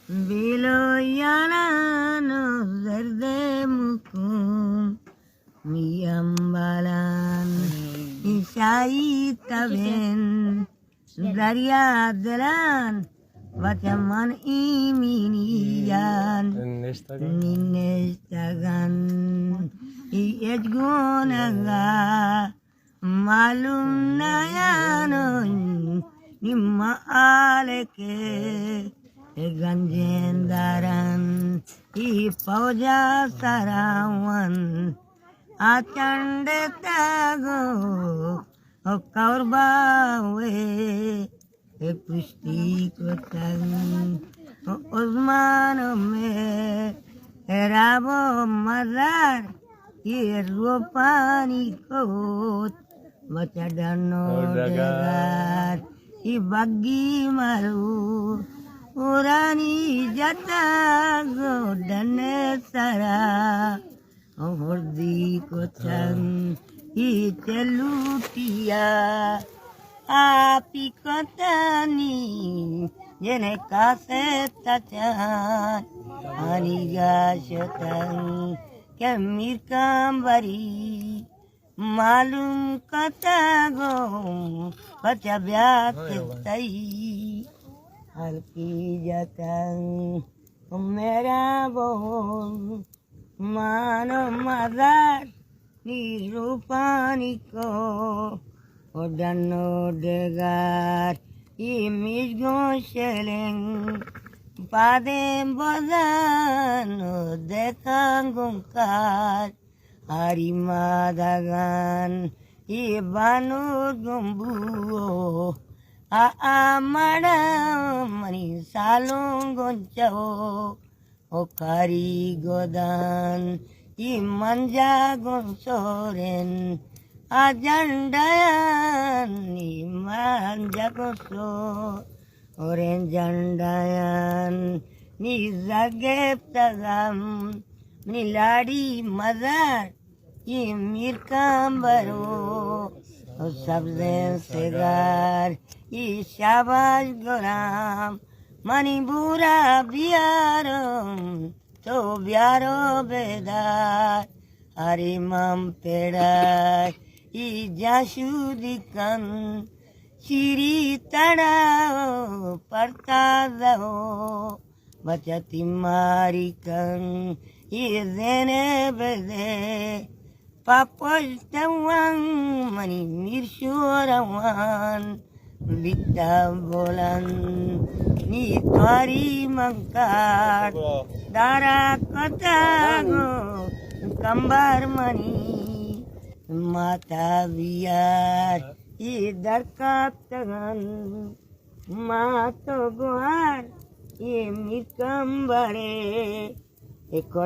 Biloyana zerde mukum miyambalan isai taben darya dalan bacaman iminian ninestagan iejgonaga malum nayanon nimma aleke ganjendaran i pauja sarawan achande tago kaurbawe pusti kotang osman me rabo mazar i rupani kot macadano degar i bagi maru Urani jata godane sara hordi kotang itelutia api kotani jene kasetacan aniga shotang kemir kambari malum katago pacabyak tai Alki jatang mera bohong mano madar ni rupani ko odano degar imis go sheleng padem bodano dekang gongkar harimadagan ibanu gombuo Amada mani salung goncao okari godan imanja gonsoren ajandayan imanja goso oren jandayan ni zagep tagam ni ladi mazar imir kambaro sabzen segar Ishabas goram manibura biarom to biaro bedar harimam pedar ijashudikan shiri tada partadao bachati marikan izene bede papos tawang mani mirsurawan Bita bolan ni twari mangkat dara katago kambar mani mata biar idar kaptangan mato gohar ye mi kambare ekor